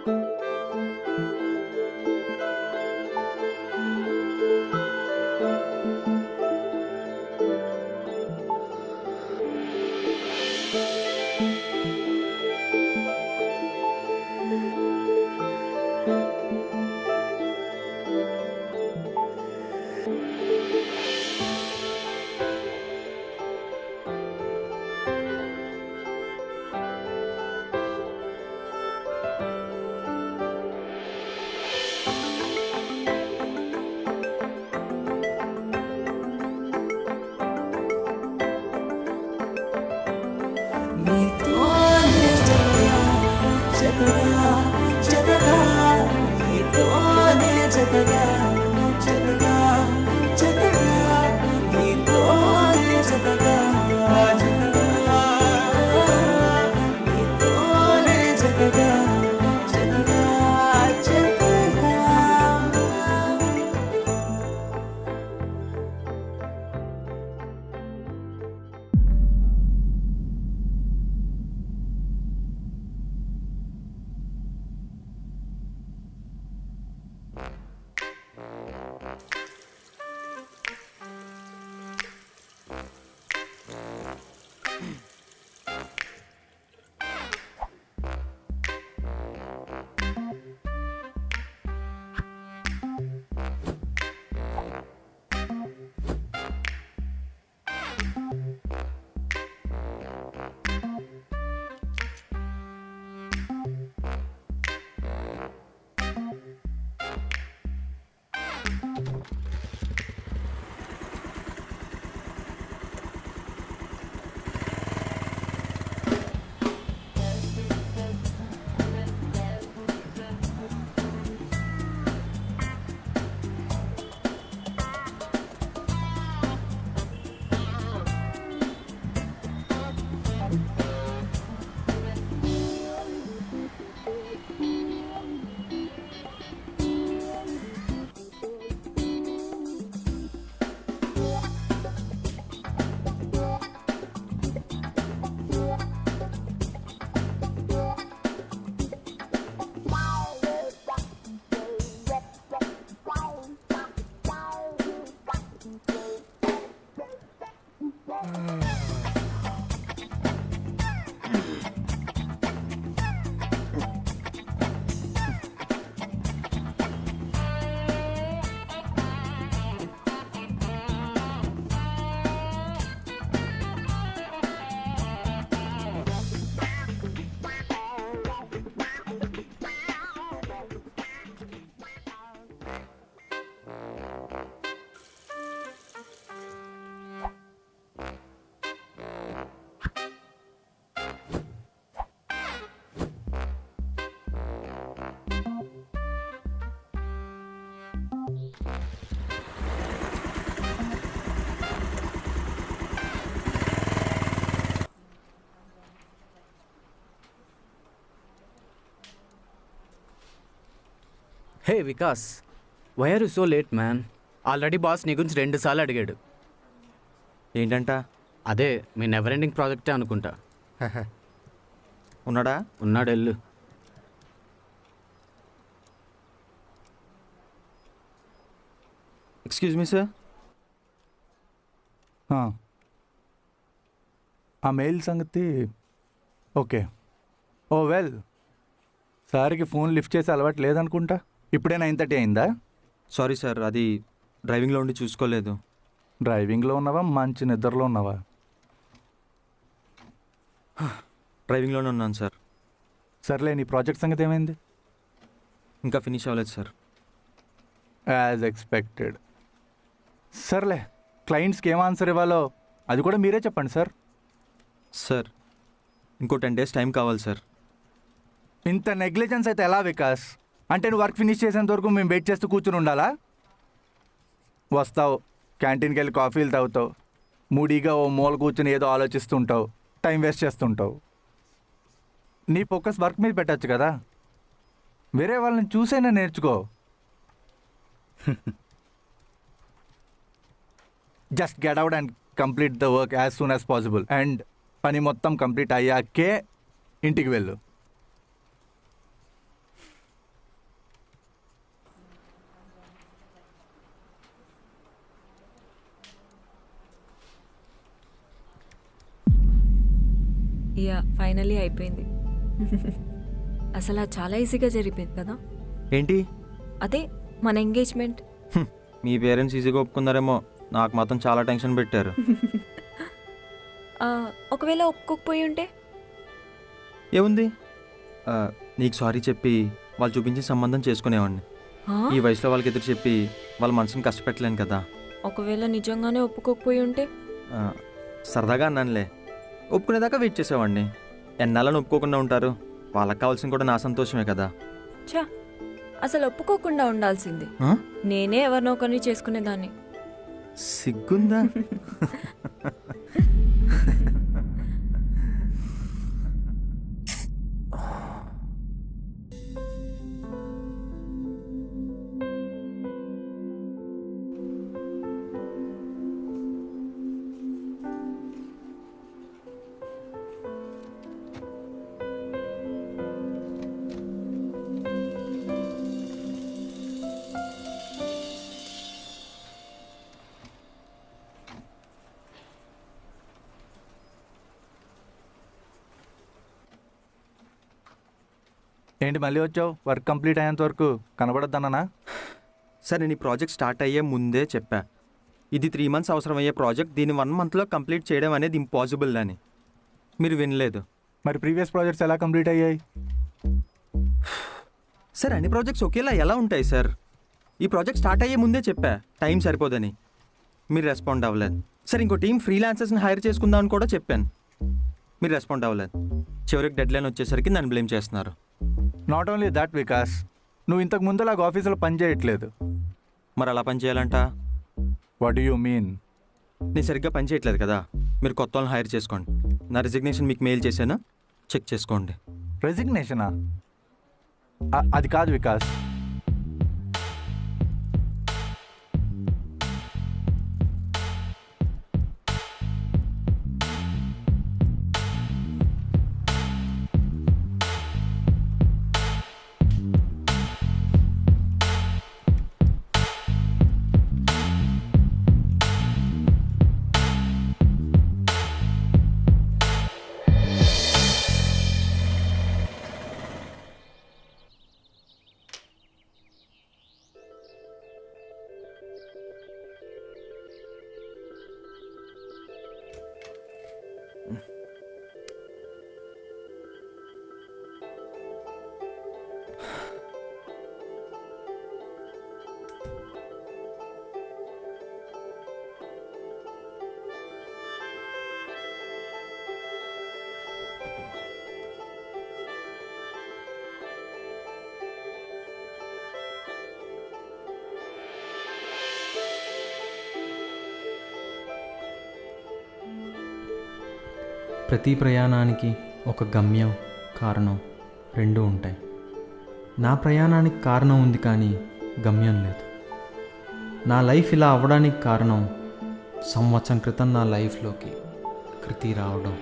Hey Vikas, why are you so late man? Already boss నీ గురించి 2 సార్లు అడిగాడు. ఏంటంట? అదే మీ నెవర్ ఎండింగ్ ప్రాజెక్టే అనుకుంటా. ఉన్నాడా? ఉన్నాడు, వెళ్ళు. Excuse me sir. ఆ మెయిల్ సంగతి ఓకే. ఓ వెల్, సార్కి ఫోన్ లిఫ్ట్ చేసి అలవాటు లేదనుకుంటా. ఇప్పుడే 9:30 అయిందా? సారీ సార్, అది డ్రైవింగ్లో ఉండి చూసుకోలేదు. డ్రైవింగ్లో ఉన్నావా, మంచి నిద్రలో ఉన్నావా? డ్రైవింగ్లోనే ఉన్నాను సార్. సర్లే, నీ ప్రాజెక్ట్ సంగతి ఏమైంది? ఇంకా ఫినిష్ అవ్వలేదు సార్. As expected. సర్లే, క్లయింట్స్కి ఏం ఆన్సర్ ఇవ్వాలో అది కూడా మీరే చెప్పండి సార్. సార్, ఇంకో 10 days టైం కావాలి సార్. ఇంత నెగ్లిజెన్స్ అయితే ఎలా వికాస్? అంటే నువ్వు వర్క్ ఫినిష్ చేసేంత వరకు మేము వెయిట్ చేస్తూ కూర్చుని ఉండాలా? వస్తావు, క్యాంటీన్కి వెళ్ళి కాఫీలు తాగుతావు, మూడీగా ఓ మూల కూర్చుని ఏదో ఆలోచిస్తుంటావు, టైం వేస్ట్ చేస్తుంటావు. నీ ఫోకస్ వర్క్ మీద పెట్టచ్చు కదా. వేరే వాళ్ళని చూసైనా నేర్చుకో. Just get out and complete the work as soon as possible. And పని మొత్తం కంప్లీట్ అయ్యాకే ఇంటికి వెళ్ళు. యా ఫైనలీ అయిపోయింది. అసలు అది చాలా ఈజీగా జరిగిపోయింది కదా. ఏంటి అదే మన ఎంగేజ్మెంట్. మీ పేరెంట్స్ ఈజీగా ఒప్పుకున్నారేమో, నాకు మాత్రం చాలా టెన్షన్ పెట్టారు. ఒకవేళ ఒప్పుకోకపోయి ఉంటే ఏముంది, నీకు సారీ చెప్పి వాళ్ళు చూపించిన సంబంధం చేసుకునేవాడిని. ఆ? ఈ వయసులో వాళ్ళకి ఎదురు చెప్పి వాళ్ళ మనసుని కష్టపెట్టలేను కదా. ఒకవేళ నిజంగానే ఒప్పుకోకపోయి ఉంటే ఆ, సరదాగా అన్నానులే, ఒప్పుకునేదాకా వెయిట్ చేసేవాడిని. ఎన్నాళ్ళని ఒప్పుకోకుండా ఉంటారు, వాళ్ళకి కావాల్సింది కూడా నా సంతోషమే కదా. చా అసలు ఒప్పుకోకుండా ఉండాల్సింది. ఆ? నేనే ఎవరినో ఒకరిని చేసుకునేదాన్ని. సిగ్గుందా? ఏంటి మళ్ళీ వచ్చావు? వర్క్ కంప్లీట్ అయ్యేంత వరకు కనబడద్దన్నానా? సరే, నేను ఈ ప్రాజెక్ట్ స్టార్ట్ అయ్యే ముందే చెప్పా, ఇది 3 months అవసరం అయ్యే ప్రాజెక్ట్, దీన్ని 1 monthలో కంప్లీట్ చేయడం అనేది ఇంపాసిబుల్ అని. మీరు వినలేదు. మరి ప్రీవియస్ ప్రాజెక్ట్స్ ఎలా కంప్లీట్ అయ్యాయి? సార్, అన్ని ప్రాజెక్ట్స్ ఒకేలా ఎలా ఉంటాయి సార్? ఈ ప్రాజెక్ట్ స్టార్ట్ అయ్యే ముందే చెప్పా టైం సరిపోదని, మీరు రెస్పాండ్ అవ్వలేదు. సార్, ఇంకో టీం ఫ్రీలాన్సర్స్ని హైర్ చేసుకుందామని కూడా చెప్పాను, మీరు రెస్పాండ్ అవ్వలేదు. చివరికి డెడ్ లైన్ వచ్చేసరికి నన్ను బ్లేమ్ చేస్తున్నారు. నాట్ ఓన్లీ దట్ వికాస్, నువ్వు ఇంతకు ముందులాగా ఆఫీసులో పని చేయట్లేదు. మరి అలా పని చేయాలంట? What do you mean? నేను సరిగ్గా పని చేయట్లేదు కదా, మీరు కొత్త వాళ్ళని హైర్ చేసుకోండి. నా రిజిగ్నేషన్ మీకు మెయిల్ చేశాను, చెక్ చేసుకోండి. రెసిగ్నేషనా? అది కాదు వికాస్. ప్రతి ప్రయాణానికి ఒక గమ్యం, కారణం రెండూ ఉంటాయి. నా ప్రయాణానికి కారణం ఉంది కానీ గమ్యం లేదు. నా లైఫ్ ఇలా అవ్వడానికి కారణం సంవత్సరం క్రితం నా లైఫ్లోకి కృతి రావడం.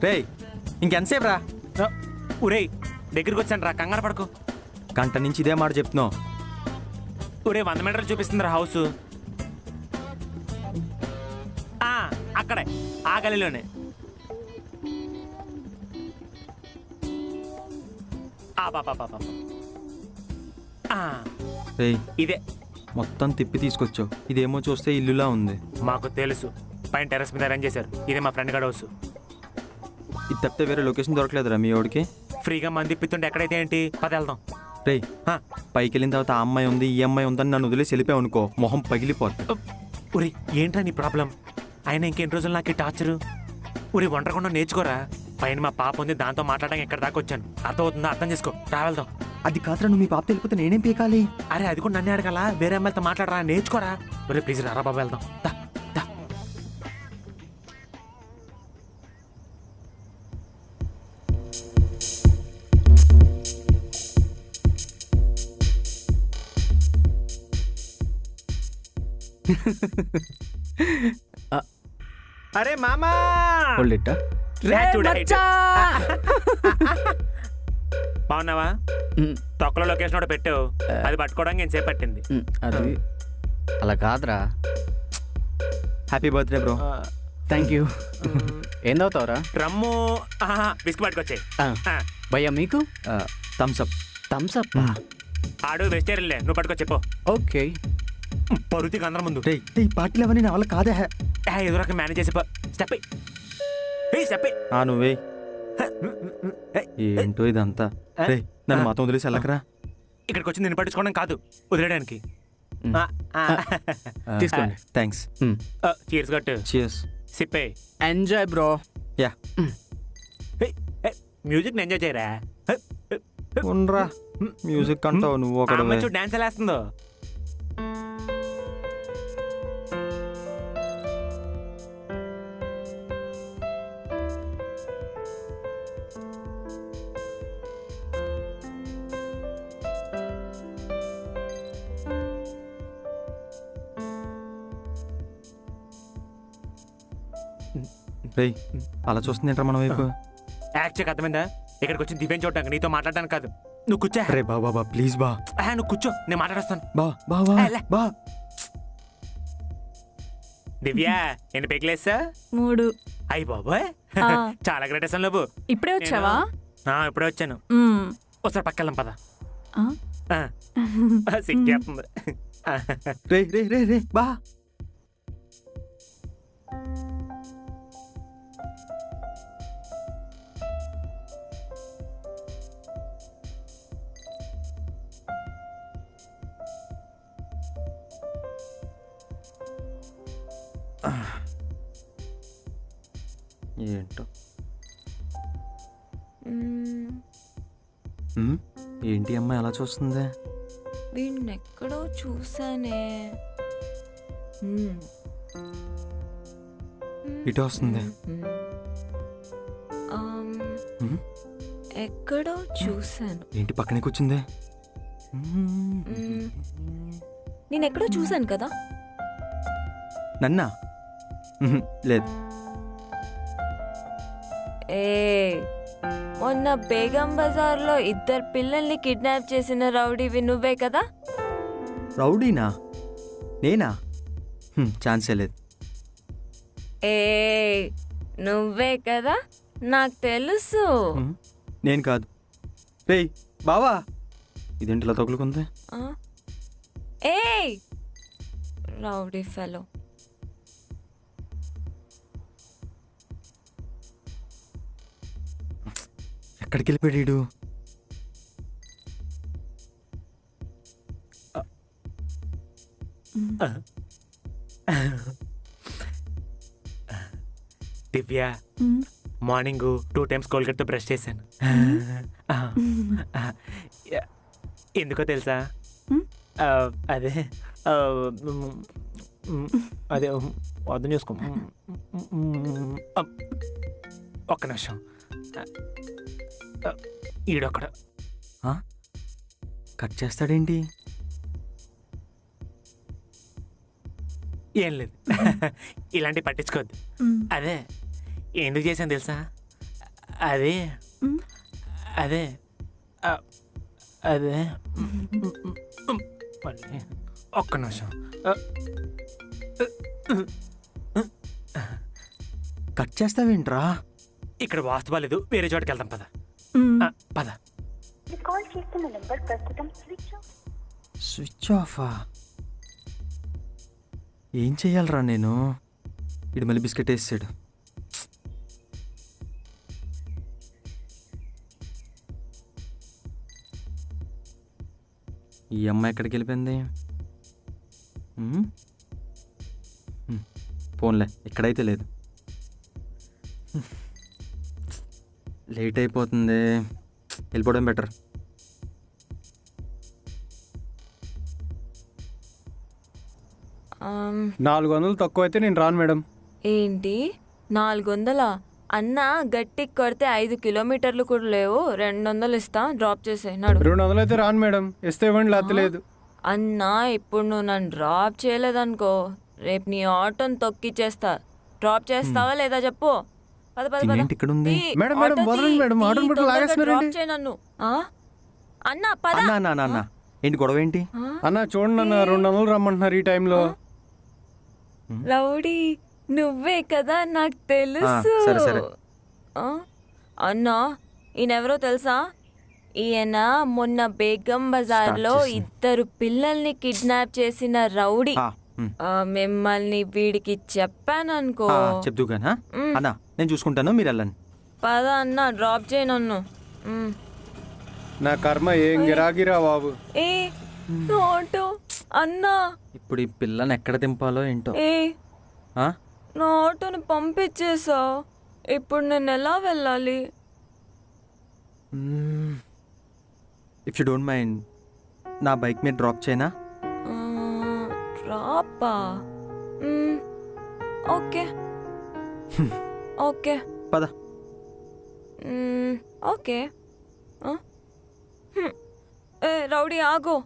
రేయ్, ఇంకెంతసేపు రా? ఒరేయ్ దగ్గరికి వచ్చాను రా, కంగారు పడుకో. గంట నుంచి ఇదే మాట చెప్తున్నావు. ఒరే 100 మీటర్లు చూపిస్తుంది రా హౌస్. అక్కడే ఆ గలీలోనే. రేయ్, ఇదే మొత్తం తిప్పి తీసుకొచ్చావు. ఇదేమో చూస్తే ఇల్లులా ఉంది. మాకు తెలుసు, పైన టెర్రస్ మీద అరేంజ్ చేశారు. ఇదే మా ఫ్రెండ్ గడ హౌస్. ఇది తప్పితే వేరే లొకేషన్ దొరకలేదురా మీ ఓడికి? ఫ్రీగా మంది ఇప్పిస్తుంటే ఎక్కడైతే ఏంటి, పద వెళ్దాం. రేయ్, పైకి వెళ్ళిన తర్వాత ఆ అమ్మాయి ఉంది, ఈ అమ్మాయి ఉందని నన్ను వదిలేసి వెళ్ళిపోయావు అనుకో, మొహం పగిలిపోద్ది. ఒరే ఏంట్రా నీ ప్రాబ్లం? అయినా ఇంకెన్ని రోజులు నాకు ఈ టార్చరు? ఒరే వంటకుండా నేర్చుకోరా. పైన మా పాప ఉంది, దాంతో మాట్లాడడానికి ఎక్కడ దాకా వచ్చాను. అర్థమవుతుందా? అర్థం చేసుకో, రా వెళ్దాం. అది కాదురా, నువ్వు మీ పాప వెళ్ళిపోతే నేనేం పీకాలి? అరే అది కూడా నన్నే అడగాల, వేరే అమ్మాయితో మాట్లాడరా, నేర్చుకోరా. ఒరే ప్లీజ్ రా బాబు వెళ్దాం. దా దా. అరే మామా హోల్డ్ ఇట్. బాగున్నావా? తొక్కలో లొకేషన్ ఒకటి పెట్టావు, అది పట్టుకోవడానికి ఎంతసేపు పట్టింది? అది అలా కాదురా, happy birthday bro. Thank you. ఏం తాగుతావురా? రమ్ము బిస్కెట్ పట్టుకొచ్చాయి. భయ్యా మీకు? Thums up. Thums up. ఆడు వెజిటేరియన్లే, నువ్వు పట్టుకొచ్చి చెప్పు. ఓకే. పరుతికి అందరం ముందు రే ఈ పార్టీలు అవన్నీ నా వల్ల కాదే. ఎదురక మేనేజ్ చేసి స్టెప్ స్టెప్. నువ్వే ఏంటో ఇదంతా. రే నన్ను మాతో వదిలేసి వెళ్ళకరా. ఇక్కడికి వచ్చి నేను పట్టించుకోవడం కాదు, వదిలేయడానికి. తీసుకోండి. థ్యాంక్స్. చీర్స్ కట్టు, చియర్స్. సిప్పే. Enjoy bro. Yeah music enjoy చేయరా. ఉండరా మ్యూజిక్ అంటావు నువ్వు ఒకడు. చూడు డాన్స్ ఎలా వేస్తుందో. రే అలా చూస్తుంది ఏంట్రా మన వైపు. యాక్చువల్గా అర్థమైందా? ఇక్కడికి వచ్చి దివ్యం చూడటానికి, నీతో మాట్లాడడానికి కాదు. నువ్వు కూర్చో. రే బా ప్లీజ్ బా. నువ్వు కూర్చో, నేను మాట్లాడొస్తాను. బా బా బా బా. దివ్య ఎన్ని పెగ్లేసా? 3. అయ్యి బాబోయ్, చాలా గ్రేట్ అసలు నువ్వు. ఇప్పుడే వచ్చావా? ఇప్పుడే వచ్చాను. ఒకసారి పక్కెళ్ళం పద. సిగ్గేస్తుంది. రే రే రే రే బా. ఏంటో ఏంటి అమ్మాయి అలా చూస్తుంది? వీడిని ఎక్కడో చూసానే. ఇటు వస్తుంది. ఎక్కడో చూసాను. ఏంటి పక్కనే కూర్చుంది? నేను ఎక్కడో చూసాను కదా. నన్నా? లేదు. మొన్న బేగం బజార్లో 2 పిల్లల్ని కిడ్నాప్ చేసిన రౌడీవి నువ్వే కదా? రౌడీనా? నేనా? ఛాన్సే లేదు. నువ్వే కదా, నాకు తెలుసు. నేను కాదు. రేయ్ బావా, ఇదేంటిలా తగులుకుంది? Rowdy fellow. ఎక్కడికి వెళ్ళిపోయాడు? దివ్య మార్నింగ్ 2 times కోల్గేట్తో బ్రష్ చేశాను. ఎందుకో తెలుసా? అదే అదే అర్థం చేసుకో. ఒక్క నిమిషం. ఈడొక్కడ కట్ చేస్తాడేంటి? ఏం లేదు, ఇలాంటివి పట్టించుకోవద్దు. అదే ఎందుకు చేశాను తెలుసా? అదే అదే అదే మళ్ళీ ఒక్క నిమిషం. కట్ చేస్తావేంట్రా? ఇక్కడ వాస్తు బాలేదు, వేరే చోటుకి వెళ్దాం. పద పద. స్విచ్ ఆఫా? ఏం చెయ్యాలరా నేను? ఇడు మళ్ళీ బిస్కెట్ వేసాడు. ఈ అమ్మాయి ఎక్కడికి వెళ్ళిపోయింది? ఫోన్లే, ఇక్కడైతే లేదు. లేట్ అయిపోతుంది, వెళ్ళిపోవడం బెటర్. $400 తక్కువ అయితే నేను రాను మేడం. ఏంటి 400? అన్న గట్టి కొడితే 5 కిలోమీటర్లు కూడా లేవు. 200 ఇస్తా, డ్రాప్ చేసే. నాడు 200 అయితే రాను మేడం, ఇస్తే ఇవ్వండి, లేతలేదు. అన్న ఇప్పుడు నువ్వు నన్ను డ్రాప్ చేయలేదనుకో, రేపు నీ ఆటోని తొక్కిచ్చేస్తా. డ్రాప్ చేస్తావా లేదా చెప్పు. పద పద పద. ఏంటి ఇక్కడ ఉంది? మేడం మేడం వదలండి మేడం, ఆటోని పట్టు లాగేస్తున్నారండి. డ్రాప్ చేయి నన్ను. అన్న పద. అన్నా ఏంటి గొడవ ఏంటి? అన్న చూడండి అన్న, 200 రమ్మంటున్నారు ఈ టైంలో. రౌడీ నువ్వే కదా, నాకు తెలుసు. సరే, సరే. ఆ? అన్నా ఈయనెవరో తెలుసా? ఈయన మొన్న బేగం బజార్లో Start చేసింది. ఇద్దరు పిల్లల్ని కిడ్నాప్ చేసిన రౌడీ. ఆ, మ్. మిమ్మల్ని వీడికి చెప్పాననుకో. చెప్దు గానా అన్నా, నేను చూసుకుంటాను, మీరు వెళ్ళండి. పద అన్న, డ్రాప్ చేయి నన్ను. నా కర్మ ఏం గిరాగిరా బాబు. ఏ ఆటో అన్నా, ఇప్పుడు ఈ పిల్లని ఎక్కడ దింపాలో ఏంటో. ఏ ఆ? నా ఆటోని పంపించేసా, ఇప్పుడు నేను ఎలా వెళ్ళాలి? ఇఫ్ యూ డోంట్ మైండ్ నా బైక్ మీద డ్రాప్ చేయనా? డ్రాపా? ఓకే ఓకే పద. ఓకే. ఏ రౌడీ ఆగో.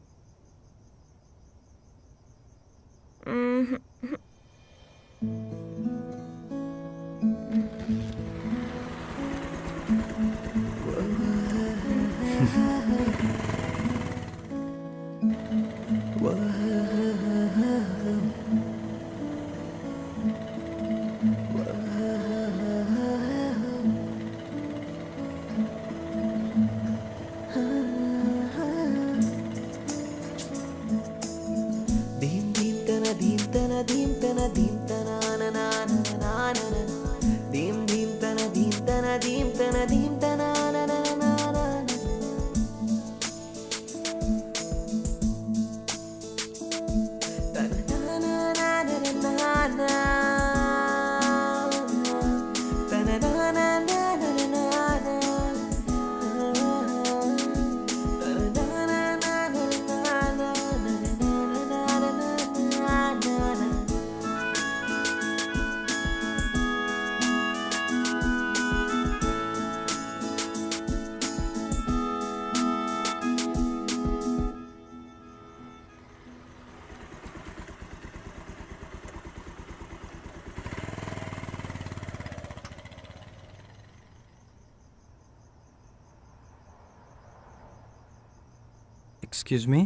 Excuse me.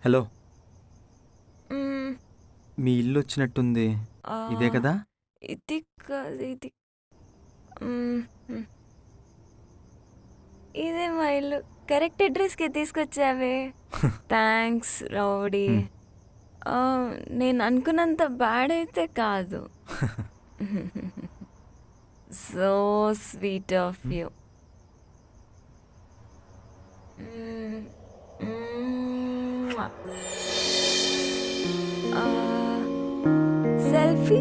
హలో, మీ ఇల్లు వచ్చినట్టుంది, ఇదే కదా? ఇది కాదు, ఇది ఇదే మా ఇల్లు. కరెక్ట్ అడ్రస్కి తీసుకొచ్చావే. Thanks rowdy. నేను అనుకున్నంత బ్యాడ్ అయితే కాదు. So sweet of you. Selfie.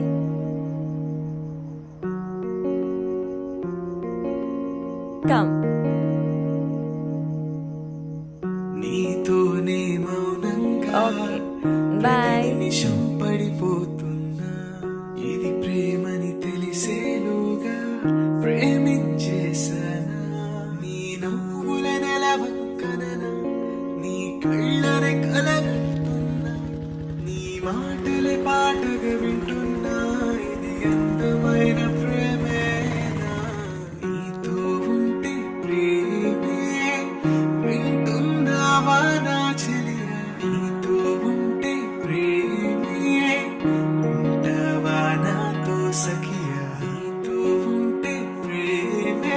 Come. నీతోనే మౌనంగా ఓకే బాయ్. నిమిషం పడిపోతున్నా, ఇది ప్రేమని తెలిసేలోగా ప్రేమించేసానా. నీ నవ్వుల నెలవంకననా, నీ కళ్ళని కలగంటున్నా, నీ మాటలే పాటగా వింటున్నా, ఇది అందమైన ప్రేమేనా. నీతో ఉంటే ప్రేమే వింటున్నావా నా చెలియా. నీతో ఉంటే ప్రేమే ఉంటావా నాతో సఖియా. నీతో ఉంటే ప్రేమే.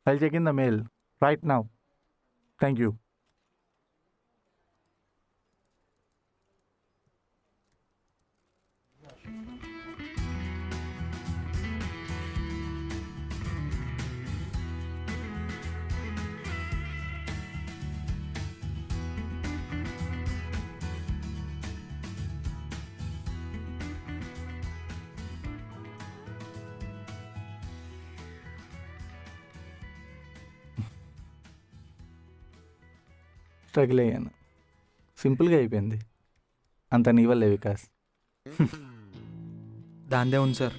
I'll check in the mail right now. Thank you. Struggle అయ్యాను, సింపుల్గా అయిపోయింది. అంత నీ వల్లే వికాస్. దాందే ఉంది సార్.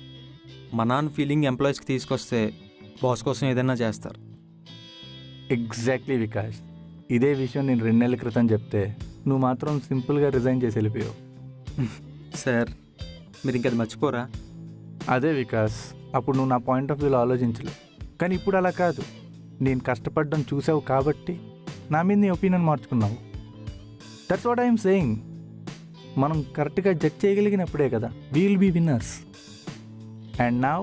మా నాన్న ఫీలింగ్ ఎంప్లాయీస్కి తీసుకొస్తే బాస్ కోసం ఏదైనా చేస్తారు. ఎగ్జాక్ట్లీ వికాస్. ఇదే విషయం నేను 2 నెలల క్రితం చెప్తే నువ్వు మాత్రం సింపుల్గా రిజైన్ చేసి వెళ్ళిపోయావు. సార్ మీరు ఇంకది మర్చిపోరా? అదే వికాస్, అప్పుడు నువ్వు నా పాయింట్ ఆఫ్ వ్యూలో ఆలోచించలేవు. కానీ ఇప్పుడు అలా కాదు. నేను కష్టపడడం చూసావు కాబట్టి నా మీద నీ ఒపీనియన్ మార్చుకున్నావు. That's what I'm saying. మనం కరెక్ట్గా జడ్జ్ చేయగలిగినప్పుడే కదా we'll be winners. And now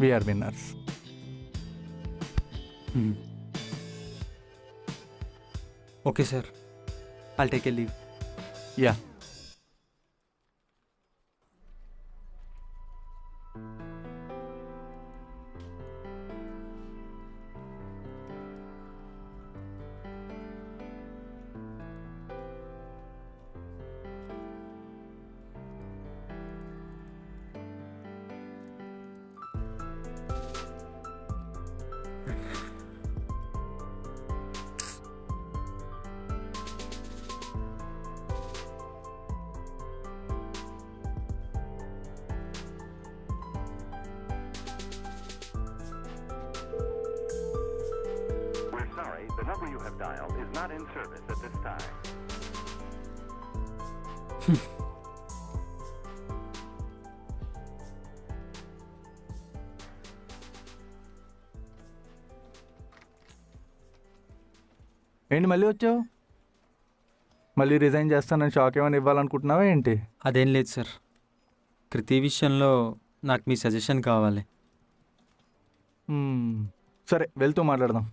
we're winners. Okay sir, I'll take a leave. Yeah. We're sorry, the number you have dialed is not in service at this time. ఏంటి మళ్ళీ వచ్చావు? మళ్ళీ resign చేస్తానని shock ఏమైనా ఇవ్వాలనుకుంటున్నావా ఏంటి? అదేం లేదు సార్, కృతి విషయంలో నాకు మీ సజెషన్ కావాలి. సరే, వెళ్తూ మాట్లాడదాం.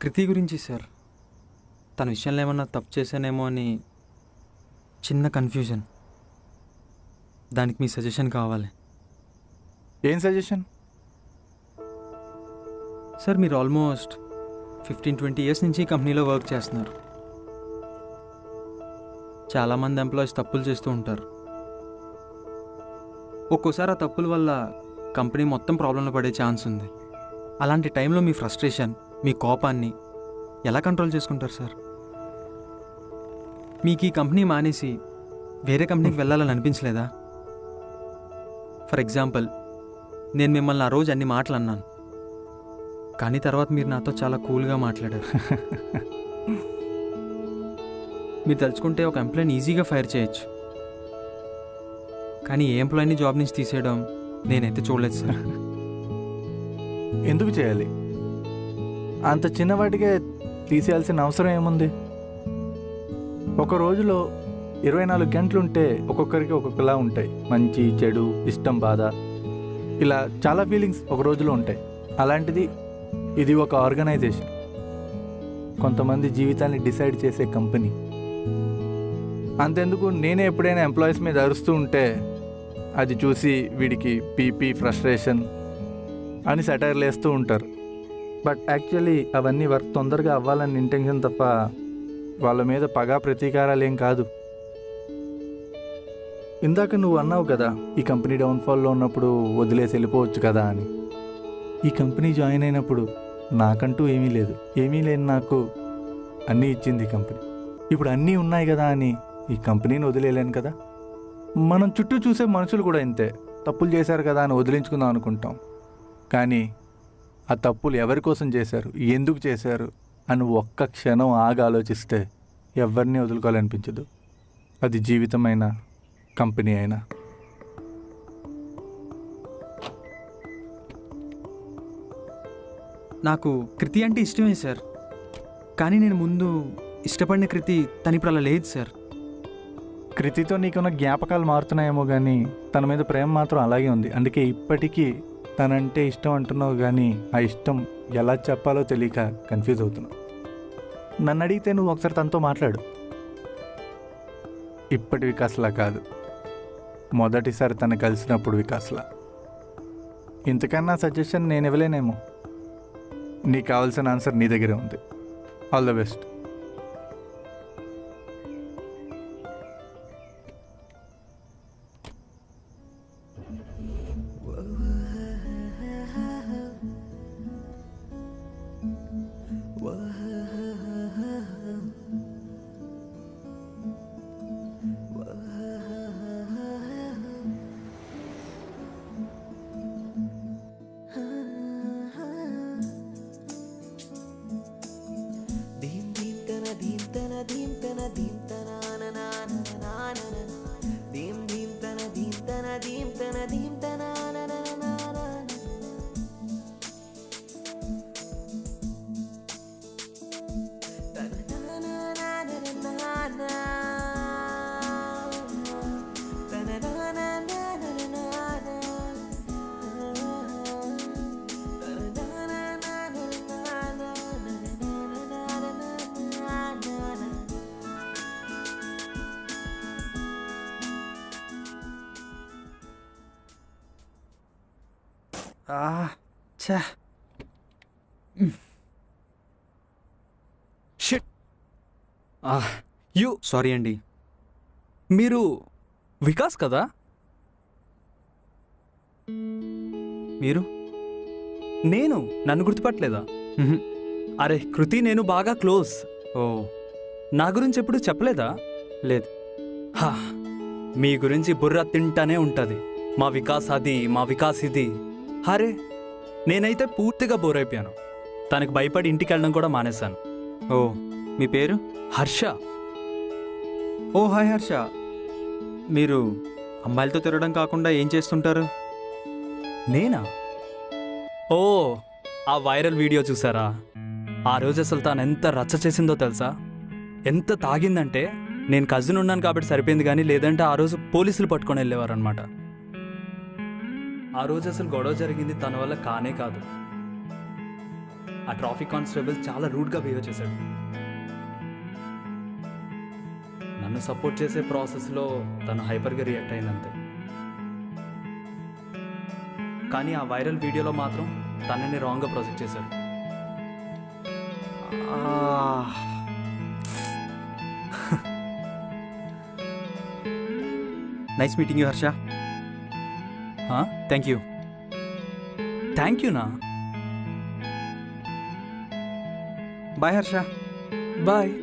కృతి గురించి సార్, తన విషయంలో ఏమన్నా తప్పు చేశానేమో అని చిన్న కన్ఫ్యూజన్. దానికి మీ సజెషన్ కావాలి. ఏం సజెషన్? సార్ మీరు ఆల్మోస్ట్ 15-20 ఇయర్స్ నుంచి ఈ కంపెనీలో వర్క్ చేస్తున్నారు. చాలామంది ఎంప్లాయీస్ తప్పులు చేస్తూ ఉంటారు. ఒక్కోసారి ఆ తప్పుల వల్ల కంపెనీ మొత్తం ప్రాబ్లంలో పడే ఛాన్స్ ఉంది. అలాంటి టైంలో మీ ఫ్రస్ట్రేషన్, మీ కోపాన్ని ఎలా కంట్రోల్ చేసుకుంటారు సార్? మీకు ఈ కంపెనీ మానేసి వేరే కంపెనీకి వెళ్ళాలని అనిపించలేదా? ఫర్ ఎగ్జాంపుల్, నేను మిమ్మల్ని ఆ రోజు అన్ని మాటలు అన్నాను, కానీ తర్వాత మీరు నాతో చాలా కూల్గా మాట్లాడారు. మీరు తలుచుకుంటే ఒక ఎంప్లాయీని ఈజీగా ఫైర్ చేయొచ్చు, కానీ ఏ ఎంప్లాయీని జాబ్ నుంచి తీసేయడం నేనైతే చూడలేదు సార్. ఎందుకు చేయాలి? అంత చిన్నవాటికే తీసేయాల్సిన అవసరం ఏముంది? ఒక రోజులో 24 గంటలుంటే ఒక్కొక్కరికి ఒక్కొక్కలా ఉంటాయి. మంచి, చెడు, ఇష్టం, బాధ, ఇలా చాలా ఫీలింగ్స్ ఒక రోజులో ఉంటాయి. అలాంటిది ఇది ఒక ఆర్గనైజేషన్, కొంతమంది జీవితాన్ని డిసైడ్ చేసే కంపెనీ. అంతెందుకు, నేనే ఎప్పుడైనా ఎంప్లాయీస్ మీద అరుస్తూ ఉంటే అది చూసి వీడికి పీపీ, ఫ్రస్ట్రేషన్ అని సెటైర్లు వేస్తూ ఉంటారు. బట్ యాక్చువల్లీ అవన్నీ వర్క్ తొందరగా అవ్వాలని ఇంటెన్షన్ తప్ప వాళ్ళ మీద పగా ప్రతీకారాలు ఏం కాదు. ఇందాక నువ్వు అన్నావు కదా, ఈ కంపెనీ డౌన్ఫాల్లో ఉన్నప్పుడు వదిలేసి వెళ్ళిపోవచ్చు కదా అని. ఈ కంపెనీ జాయిన్ అయినప్పుడు నాకంటూ ఏమీ లేదు. ఏమీ లేని నాకు అన్నీ ఇచ్చింది ఈ కంపెనీ. ఇప్పుడు అన్నీ ఉన్నాయి కదా అని ఈ కంపెనీని వదిలేయలేను కదా. మనం చుట్టూ చూసే మనుషులు కూడా ఇంతే. తప్పులు చేశారు కదా అని వదిలించుకుందాం అనుకుంటాం, కానీ ఆ తప్పులు ఎవరి కోసం చేశారు, ఎందుకు చేశారు అని ఒక్క క్షణం ఆగి ఆలోచిస్తే ఎవరిని వదులుకోవాలనిపించదు. అది జీవితమైనా కంపెనీ అయినా. నాకు కృతి అంటే ఇష్టమే సార్, కానీ నేను ముందు ఇష్టపడిన కృతి తను ఇప్పుడు అలా లేదు సార్. కృతితో నీకున్న జ్ఞాపకాలు మారుతున్నాయేమో కానీ తన మీద ప్రేమ మాత్రం అలాగే ఉంది. అందుకే ఇప్పటికీ తనంటే ఇష్టం అంటున్నావు, కానీ ఆ ఇష్టం ఎలా చెప్పాలో తెలియక కన్ఫ్యూజ్ అవుతున్నావు. నన్ను అడిగితే నువ్వు ఒకసారి తనతో మాట్లాడు. ఇప్పటి వికాస్లా కాదు, మొదటిసారి తను కలిసినప్పుడు వికాస్లా. ఇంతకన్నా సజెషన్ నేను ఇవ్వలేనేమో. నీకు కావాల్సిన ఆన్సర్ నీ దగ్గరే ఉంది. All the best. ఛా. షిట్ యూ సారీ అండి. మీరు వికాస్ కదా? మీరు? నేను నన్ను గుర్తుపట్టలేదా? మ్హూ. అరే కృతి నేను బాగా క్లోజ్. ఓ నా గురించి ఎప్పుడు చెప్పలేదా? లేదు. హా, మీ గురించి బుర్ర తింటానే ఉంటుంది. మా వికాస్ అది, మా వికాస్ ఇది. అరే నేనైతే పూర్తిగా బోర్ అయిపోయాను. తనకు భయపడి ఇంటికి వెళ్ళడం కూడా మానేశాను. ఓ మీ పేరు? హర్ష. ఓ హాయ్ హర్ష. మీరు అమ్మాయిలతో తిరగడం కాకుండా ఏం చేస్తుంటారు? నేనా? ఓ ఆ వైరల్ వీడియో చూసారా? ఆ రోజు అసలు తాను ఎంత రచ్చ చేసిందో తెలుసా? ఎంత తాగిందంటే నేను కజిన్ ఉన్నాను కాబట్టి సరిపోయింది, కానీ లేదంటే ఆ రోజు పోలీసులు పట్టుకొని వెళ్ళేవారు అనమాట. ఆ రోజు అసలు గొడవ జరిగింది తన వల్ల కానే కాదు. ఆ ట్రాఫిక్ కానిస్టేబుల్ చాలా రూడ్గా బిహేవ్ చేశాడు. నన్ను సపోర్ట్ చేసే ప్రాసెస్లో తను హైపర్గా రియాక్ట్ అయిందంతే. కానీ ఆ వైరల్ వీడియోలో మాత్రం తనని రాంగ్గా ప్రొజెక్ట్ చేశారు. Nice meeting you Harsha. Thank you. Thank యూనా? Bye Harsha. Bye.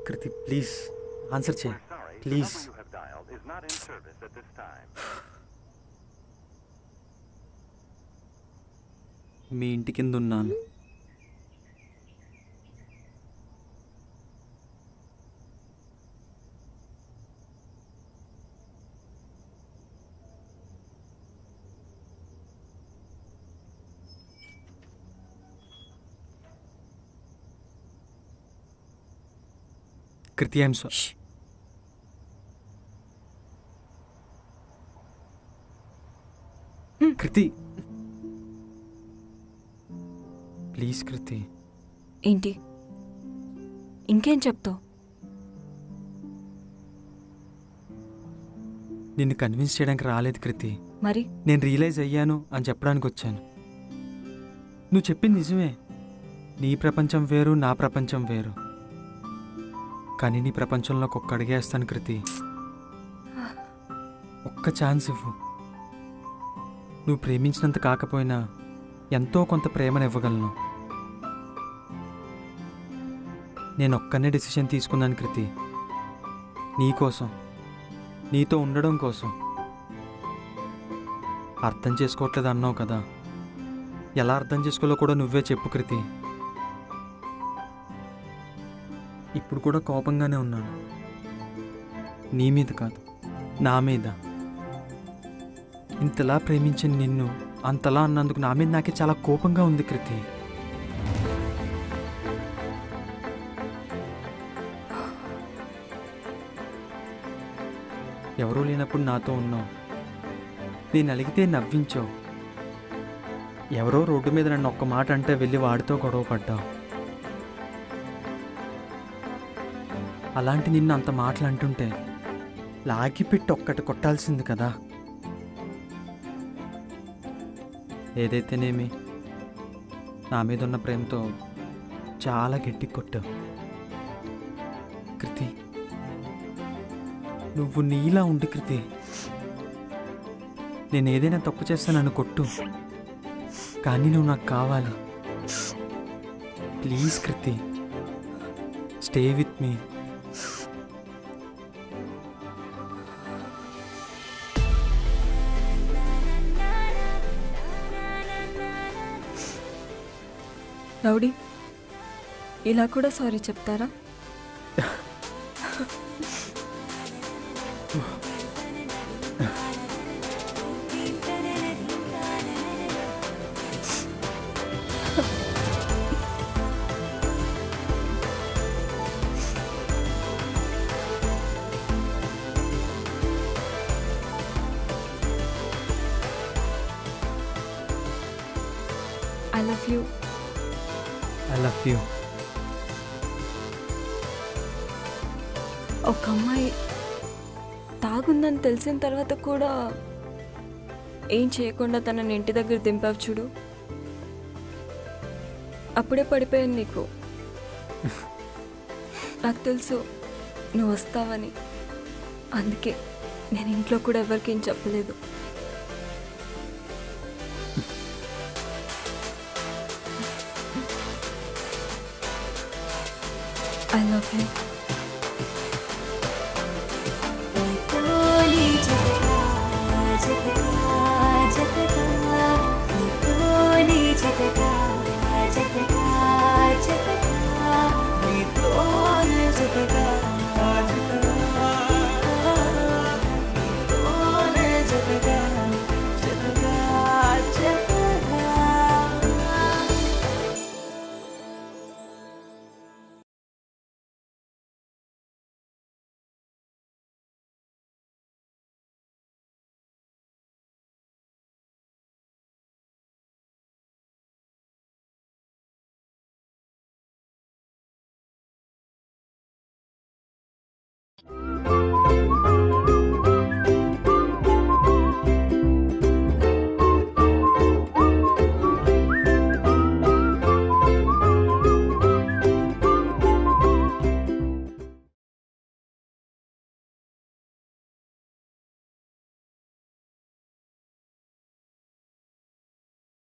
Kriti please answer చేయి We're sorry, the please. number you have dialed is not in service at this time. మీ ఇంటి కింద ఉన్నాను. కృతి ఐఎమ్ సో కృతి ప్లీజ్ కృతి. ఏంటి ఇంకేం చెప్తావు? నిన్ను కన్విన్స్ చేయడానికి రాలేదు కృతి. మరి నేను రియలైజ్ అయ్యాను అని చెప్పడానికి వచ్చాను. నువ్వు చెప్పింది నిజమే. నీ ప్రపంచం వేరు, నా ప్రపంచం వేరు. కానీ నీ ప్రపంచంలోకి ఒక్క అడిగేస్తాను కృతి. ఒక్క ఛాన్స్ ఇవ్వు. నువ్వు ప్రేమించినంత కాకపోయినా ఎంతో కొంత ప్రేమను ఇవ్వగలను. నేను ఒక్కనే డెసిషన్ తీసుకున్నాను కృతి. నీకోసం, నీతో ఉండడం కోసం. అర్థం చేసుకోవట్లేదు అన్నావు కదా, ఎలా అర్థం చేసుకోవాలో కూడా నువ్వే చెప్పు కృతి. ఇప్పుడు కూడా కోపంగానే ఉన్నాను. నీ మీద కాదు, నా మీద. ఇంతలా ప్రేమించిన నిన్ను అంతలా అన్నందుకు నా మీద నాకే చాలా కోపంగా ఉంది కృతి. ఎవరూ లేనప్పుడు నాతో ఉన్నావు. నేను అలిగితే నవ్వించావు. ఎవరో రోడ్డు మీద నన్ను ఒక్క మాట అంటే వెళ్ళి వాడితో గొడవ పడ్డావు. అలాంటి నిన్ను అంత మాటలు అంటుంటే లాగిపెట్టి ఒక్కటి కొట్టాల్సింది కదా. ఏదైతేనేమి నా మీద ఉన్న ప్రేమతో చాలా గట్టి కొట్టావు కృతి. నువ్వు నీలా ఉండి కృతి. నేను ఏదైనా తప్పు చేస్తే నన్ను కొట్టు, కానీ నువ్వు నాకు కావాలి. Please Kriti, stay with me. Rowdy, ఇలా కూడా సారీ చెప్తారా? I love you. I love you. ఒక అమ్మాయి తాగుందని తెలిసిన తర్వాత కూడా ఏం చేయకుండా తనని ఇంటి దగ్గర దింపావు చూడు, అప్పుడే పడిపోయాను నీకు. నాకు తెలుసు నువ్వు వస్తావని, అందుకే నేను ఇంట్లో కూడా ఎవరికి ఏం చెప్పలేదు. I love you.